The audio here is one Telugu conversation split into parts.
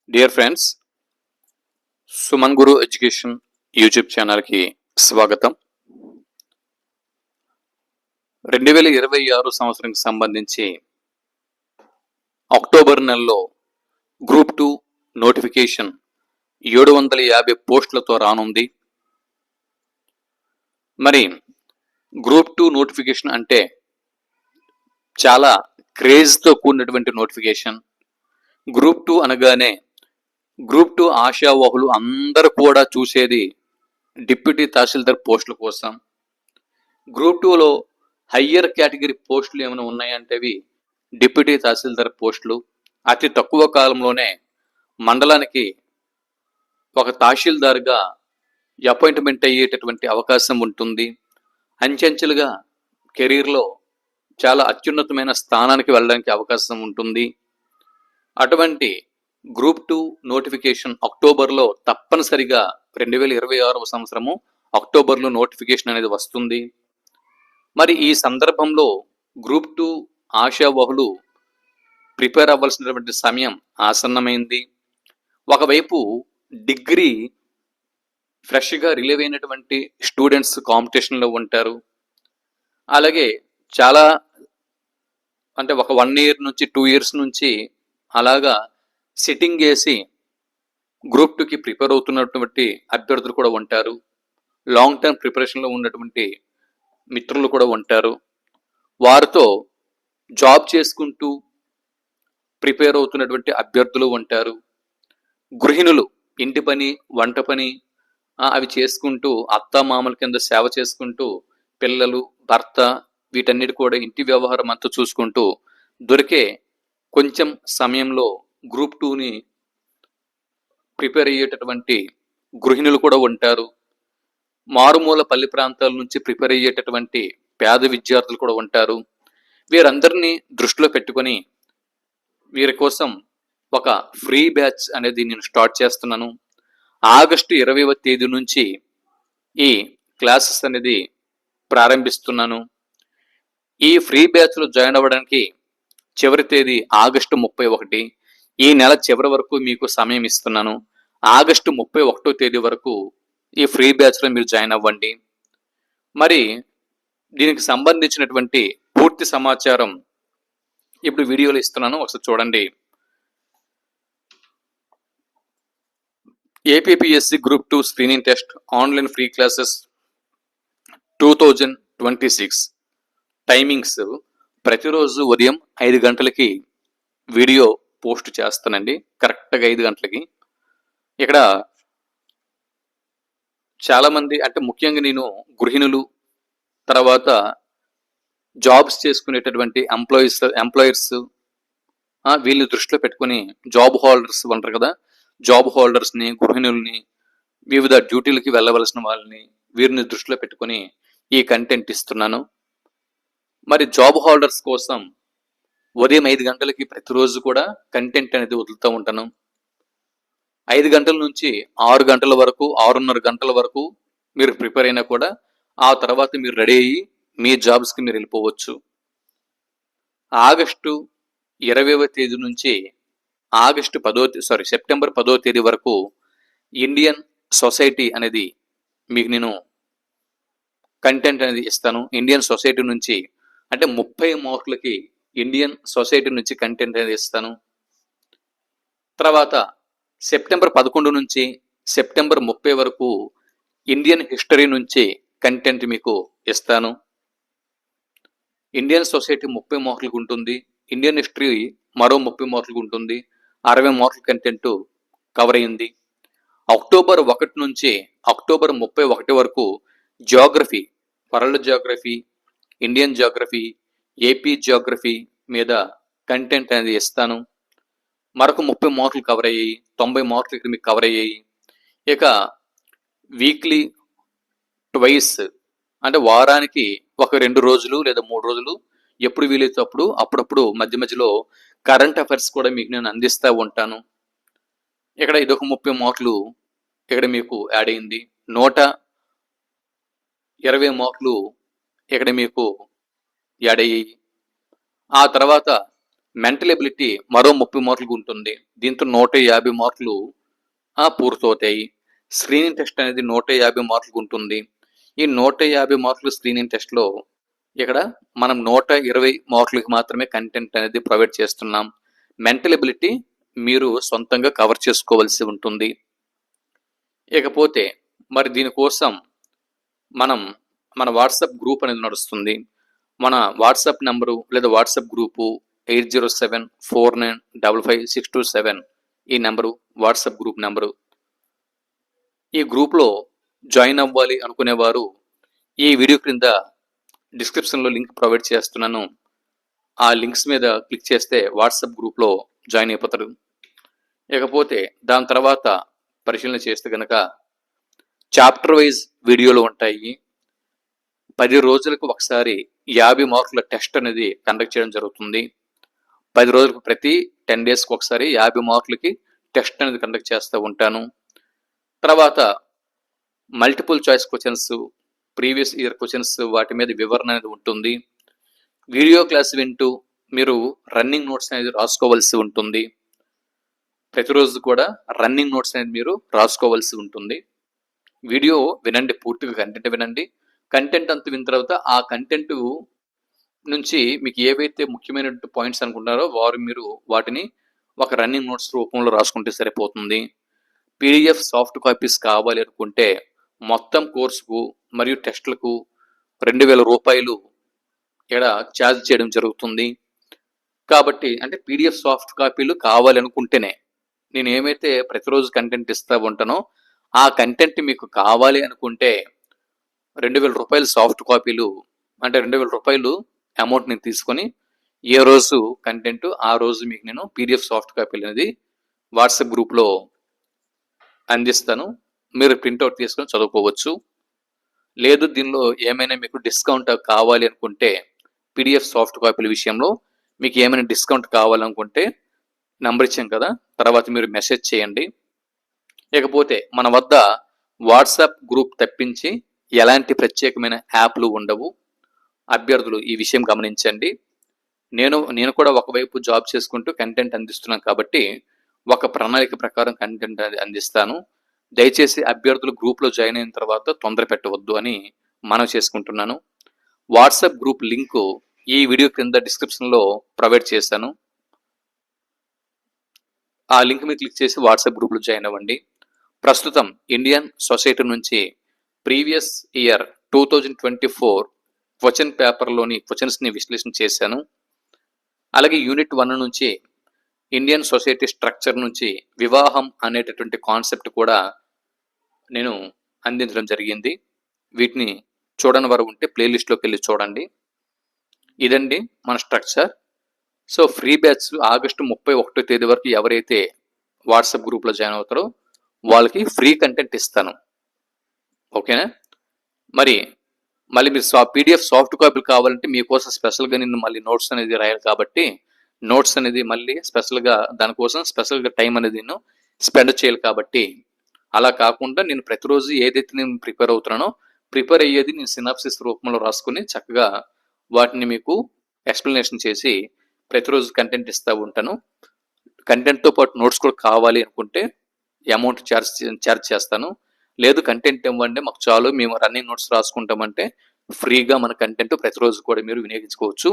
డియర్ ఫ్రెండ్స్, సుమన్ గురు ఎడ్యుకేషన్ యూట్యూబ్ ఛానల్కి స్వాగతం. 2026 సంవత్సరానికి సంబంధించి అక్టోబర్ నెలలో గ్రూప్ 2 నోటిఫికేషన్ 750 పోస్టులతో రానుంది. మరి గ్రూప్ 2 నోటిఫికేషన్ అంటే చాలా క్రేజ్తో కూడినటువంటి నోటిఫికేషన్. గ్రూప్ 2 అనగానే గ్రూప్ 2 ఆశావాహులు అందరూ కూడా చూసేది డిప్యూటీ తహసీల్దార్ పోస్టుల కోసం. గ్రూప్ 2లో హయ్యర్ కేటగిరీ పోస్టులు ఏమైనా ఉన్నాయంటే అవి డిప్యూటీ తహసీల్దార్ పోస్టులు. అతి తక్కువ కాలంలోనే మండలానికి ఒక తహసీల్దార్గా అపాయింట్మెంట్ అయ్యేటటువంటి అవకాశం ఉంటుంది. అంచెంచెలుగా కెరీర్లో చాలా అత్యున్నతమైన స్థానానికి వెళ్ళడానికి అవకాశం ఉంటుంది. అటువంటి గ్రూప్ 2 నోటిఫికేషన్ అక్టోబర్లో తప్పనిసరిగా 2026 సంవత్సరము అక్టోబర్లో నోటిఫికేషన్ అనేది వస్తుంది. మరి ఈ సందర్భంలో గ్రూప్ 2 ఆశావహులు ప్రిపేర్ అవ్వాల్సినటువంటి సమయం ఆసన్నమైంది. ఒకవైపు డిగ్రీ ఫ్రెష్గా రిలీవ్ అయినటువంటి స్టూడెంట్స్ కాంపిటీషన్లో ఉంటారు. అలాగే చాలా అంటే ఒక 1 year నుంచి 2 years నుంచి అలాగా సిట్టింగ్ వేసి గ్రూప్ 2కి ప్రిపేర్ అవుతున్నటువంటి అభ్యర్థులు కూడా ఉంటారు. లాంగ్ టర్మ్ ప్రిపరేషన్లో ఉన్నటువంటి మిత్రులు కూడా ఉంటారు. వారితో జాబ్ చేసుకుంటూ ప్రిపేర్ అవుతున్నటువంటి అభ్యర్థులు ఉంటారు. గృహిణులు ఇంటి పని, వంట పని అవి చేసుకుంటూ అత్తామామల కింద సేవ చేసుకుంటూ పిల్లలు, భర్త వీటన్నిటి కూడా ఇంటి వ్యవహారం అంతా చూసుకుంటూ దొరికే కొంచెం సమయంలో గ్రూప్ 2ని ప్రిపేర్ అయ్యేటటువంటి గృహిణులు కూడా ఉంటారు. మారుమూల పల్లి ప్రాంతాల నుంచి ప్రిపేర్ అయ్యేటటువంటి పేద విద్యార్థులు కూడా ఉంటారు. వీరందరినీ దృష్టిలో పెట్టుకొని వీరి కోసం ఒక ఫ్రీ బ్యాచ్ అనేది నేను స్టార్ట్ చేస్తున్నాను. ఆగస్టు 20వ తేదీ నుంచి ఈ క్లాసెస్ అనేది ప్రారంభిస్తున్నాను. ఈ ఫ్రీ బ్యాచ్లో జాయిన్ అవ్వడానికి చివరి తేదీ ఆగస్టు 31. ఈ నెల చివరి వరకు మీకు సమయం ఇస్తున్నాను. ఆగస్టు 31వ తేదీ వరకు ఈ ఫ్రీ బ్యాచ్లో మీరు జాయిన్ అవ్వండి. మరి దీనికి సంబంధించినటువంటి పూర్తి సమాచారం ఇప్పుడు వీడియోలో ఇస్తున్నాను, ఒకసారి చూడండి. APPSC group 2 screening test online free classes 2026 timings ప్రతిరోజు ఉదయం 5 గంటలకి వీడియో పోస్ట్ చేస్తానండి. కరెక్ట్గా 5 గంటలకి. ఇక్కడ చాలామంది అంటే ముఖ్యంగా నేను గృహిణులు, తర్వాత జాబ్స్ చేసుకునేటటువంటి ఎంప్లాయర్స్ వీళ్ళని దృష్టిలో పెట్టుకుని జాబ్ హోల్డర్స్ ఉంటారు కదా, జాబ్ హోల్డర్స్ని, గృహిణుల్ని, వివిధ డ్యూటీలకి వెళ్ళవలసిన వాళ్ళని వీరిని దృష్టిలో పెట్టుకుని ఈ కంటెంట్ ఇస్తున్నాను. మరి జాబ్ హోల్డర్స్ కోసం ఉదయం 5 గంటలకి ప్రతిరోజు కూడా కంటెంట్ అనేది వదులుతూ ఉంటాను. 5 గంటల నుంచి 6 గంటల వరకు, 6:30 గంటల వరకు మీరు ప్రిపేర్ అయినా కూడా ఆ తర్వాత మీరు రెడీ అయ్యి మీ జాబ్స్కి మీరు వెళ్ళిపోవచ్చు. ఆగస్టు 20వ తేదీ నుంచి సెప్టెంబర్ 10వ తేదీ వరకు ఇండియన్ సొసైటీ అనేది మీకు నేను కంటెంట్ అనేది ఇస్తాను. ఇండియన్ సొసైటీ నుంచి అంటే 30 మార్కులకి ఇండియన్ సొసైటీ నుంచి కంటెంట్ అనేది ఇస్తాను. తర్వాత సెప్టెంబర్ 11 నుంచి సెప్టెంబర్ 30 వరకు ఇండియన్ హిస్టరీ నుంచి కంటెంట్ మీకు ఇస్తాను. ఇండియన్ సొసైటీ 30 మార్కులకు ఉంటుంది. ఇండియన్ హిస్టరీ మరో 30 మార్కులకు ఉంటుంది. 60 మార్కుల కంటెంట్ కవర్ అయింది. అక్టోబర్ 1 నుంచి అక్టోబర్ 31 వరకు Geography, world Geography, Indian Geography, AP Geography మీద కంటెంట్ అనేది ఇస్తాను. మరొక 30 మార్కులు కవర్ అయ్యాయి. 90 మార్కులు ఇక్కడ మీకు కవర్ అయ్యాయి. ఇక వీక్లీ ట్వైస్ అంటే వారానికి ఒక 2 రోజులు లేదా 3 రోజులు ఎప్పుడు వీలైతే అప్పుడప్పుడు మధ్య మధ్యలో కరెంట్ అఫైర్స్ కూడా మీకు నేను అందిస్తూ ఉంటాను. ఇక్కడ ఇదొక 30 మార్కులు ఇక్కడ మీకు యాడ్ అయింది. 120 మార్కులు ఇక్కడ మీకు యాడ్ అయ్యాయి. ఆ తర్వాత మెంటల్ ఎబిలిటీ మరో 30 మార్కులకు ఉంటుంది. దీంతో 150 మార్కులు పూర్తవుతాయి. స్క్రీనింగ్ టెస్ట్ అనేది 150 మార్కులకు ఉంటుంది. ఈ 150 మార్కులు స్క్రీనింగ్ టెస్ట్‌లో ఇక్కడ మనం 120 మార్కులకి మాత్రమే కంటెంట్ అనేది ప్రొవైడ్ చేస్తున్నాం. మెంటల్ ఎబిలిటీ మీరు సొంతంగా కవర్ చేసుకోవాల్సి ఉంటుంది. ఇకపోతే మరి దీనికోసం మన వాట్సాప్ గ్రూప్ అనేది నడుస్తుంది. మన వాట్సాప్ నంబరు లేదా వాట్సాప్ గ్రూపు 8074955627 ఈ నెంబరు వాట్సాప్ గ్రూప్ నెంబరు. ఈ గ్రూప్లో జాయిన్ అవ్వాలి అనుకునేవారు ఈ వీడియో క్రింద డిస్క్రిప్షన్లో లింక్ ప్రొవైడ్ చేస్తున్నాను. ఆ లింక్స్ మీద క్లిక్ చేస్తే వాట్సాప్ గ్రూప్లో జాయిన్ అయిపోతారు. ఇకపోతే దాని తర్వాత పరిశీలన చేస్తే కనుక చాప్టర్ వైజ్ వీడియోలు ఉంటాయి. 10 రోజులకు ఒకసారి 50 మార్కుల టెస్ట్ అనేది కండక్ట్ చేయడం జరుగుతుంది. 10 రోజులకు ప్రతి 10 డేస్కి ఒకసారి 50 మార్కులకి టెస్ట్ అనేది కండక్ట్ చేస్తూ ఉంటాను. తర్వాత multiple choice questions, previous year questions వాటి మీద వివరణ అనేది ఉంటుంది. వీడియో క్లాస్ వింటూ మీరు రన్నింగ్ నోట్స్ అనేది రాసుకోవాల్సి ఉంటుంది. ప్రతిరోజు కూడా రన్నింగ్ నోట్స్ అనేది మీరు రాసుకోవాల్సి ఉంటుంది. వీడియో వినండి, పూర్తిగా కంటెంట్ వినండి. కంటెంట్ అంతా విన్న తర్వాత ఆ కంటెంట్ నుంచి మీకు ఏవైతే ముఖ్యమైన పాయింట్స్ అనుకుంటారో మీరు వాటిని ఒక రన్నింగ్ నోట్స్ రూపంలో రాసుకుంటే సరిపోతుంది. పీడిఎఫ్ సాఫ్ట్ కాపీస్ కావాలి అనుకుంటే మొత్తం కోర్సుకు మరియు టెస్టులకు 2000 రూపాయలు ఇక్కడ ఛార్జ్ చేయడం జరుగుతుంది. కాబట్టి అంటే పీడిఎఫ్ సాఫ్ట్ కాపీలు కావాలి అనుకుంటేనే నేను ఏమైతే ప్రతిరోజు కంటెంట్ ఇస్తా ఉంటానో ఆ కంటెంట్ మీకు కావాలి అనుకుంటే 2000 రూపాయలు సాఫ్ట్ కాపీలు అంటే 2000 రూపాయలు అమౌంట్ నేను తీసుకొని ఏ రోజు కంటెంట్ ఆ రోజు మీకు నేను పీడిఎఫ్ సాఫ్ట్ కాపీలు అనేది వాట్సాప్ గ్రూప్లో అందిస్తాను. మీరు ప్రింట్అవుట్ తీసుకొని చదువుకోవచ్చు. లేదు దీనిలో ఏమైనా మీకు డిస్కౌంట్ కావాలి అనుకుంటే పీడిఎఫ్ సాఫ్ట్ కాపీల విషయంలో మీకు ఏమైనా డిస్కౌంట్ కావాలనుకుంటే నంబర్ ఇచ్చాం కదా, తర్వాత మీరు మెసేజ్ చేయండి. ఇకపోతే మన వద్ద వాట్సాప్ గ్రూప్ తప్పించి ఎలాంటి ప్రత్యేకమైన యాప్లు ఉండవు. అభ్యర్థులు ఈ విషయం గమనించండి. నేను కూడా ఒకవైపు జాబ్ చేసుకుంటూ కంటెంట్ అందిస్తున్నాను కాబట్టి ఒక ప్రణాళిక ప్రకారం కంటెంట్ అందిస్తాను. దయచేసి అభ్యర్థులు గ్రూప్లో జాయిన్ అయిన తర్వాత తొందర పెట్టవద్దు అని మనవి చేసుకుంటున్నాను. వాట్సాప్ గ్రూప్ లింకు ఈ వీడియో క్రింద డిస్క్రిప్షన్లో ప్రొవైడ్ చేశాను. ఆ లింక్ మీద క్లిక్ చేసి వాట్సాప్ గ్రూప్లో జాయిన్ అవ్వండి. ప్రస్తుతం ఇండియన్ సొసైటీ నుంచి ప్రీవియస్ ఇయర్ 2024 క్వశ్చన్ పేపర్లోని క్వశ్చన్స్ని విశ్లేషణ చేశాను. అలాగే యూనిట్ 1 నుంచి ఇండియన్ సొసైటీ స్ట్రక్చర్ నుంచి వివాహం అనేటటువంటి కాన్సెప్ట్ కూడా నేను అందించడం జరిగింది. వీటిని చూడని వారు ఉంటే ప్లేలిస్ట్లోకి వెళ్ళి చూడండి. ఇదండి మన structure. So free batch August 31వ తేదీ వరకు ఎవరైతే వాట్సాప్ గ్రూప్లో జాయిన్ అవుతారో వాళ్ళకి ఫ్రీ కంటెంట్ ఇస్తాను. ఓకేనా? మళ్ళీ మీరు పీడిఎఫ్ సాఫ్ట్ కాపీలు కావాలంటే మీకోసం స్పెషల్గా నేను మళ్ళీ నోట్స్ అనేది రాయాలి కాబట్టి నోట్స్ అనేది మళ్ళీ స్పెషల్గా దానికోసం స్పెషల్గా టైం అనేది నేను స్పెండ్ చేయాలి కాబట్టి అలా కాకుండా నేను ప్రతిరోజు ఏదైతే నేను ప్రిపేర్ అవుతున్నానో ప్రిపేర్ అయ్యేది నేను సినాప్సిస్ రూపంలో రాసుకుని చక్కగా వాటిని మీకు ఎక్స్ప్లెనేషన్ చేసి ప్రతిరోజు కంటెంట్ ఇస్తూ ఉంటాను. కంటెంట్తో పాటు నోట్స్ కూడా కావాలి అనుకుంటే అమౌంట్ ఛార్జ్ చేస్తాను. లేదు కంటెంట్ ఇవ్వండి మాకు చాలు మేము రన్నింగ్ నోట్స్ రాసుకుంటామంటే ఫ్రీగా మన కంటెంట్ ప్రతిరోజు కూడా మీరు వినియోగించుకోవచ్చు.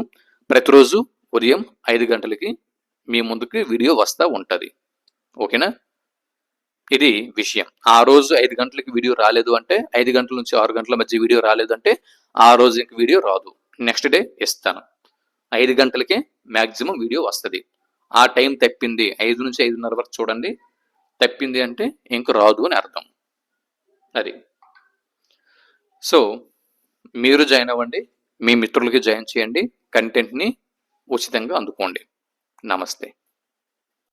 ప్రతిరోజు ఉదయం 5 గంటలకి మీ ముందుకి వీడియో వస్తూ ఉంటుంది. ఓకేనా? ఇది విషయం. ఆ రోజు 5 గంటలకి వీడియో రాలేదు అంటే 5 గంటల నుంచి 6 గంటల మధ్య వీడియో రాలేదు అంటే ఆ రోజు ఇంక వీడియో రాదు. నెక్స్ట్ డే ఇస్తాను. 5 గంటలకే మ్యాక్సిమం వీడియో వస్తుంది. ఆ టైం తప్పింది 5 నుంచి 5:30 వరకు చూడండి. తప్పింది అంటే ఇంక రాదు అని అర్థం. అది. సో మీరు జాయిన్ అవ్వండి, మీ మిత్రులకి జాయిన్ చేయండి, కంటెంట్ని ఉచితంగా అందుకోండి. నమస్తే.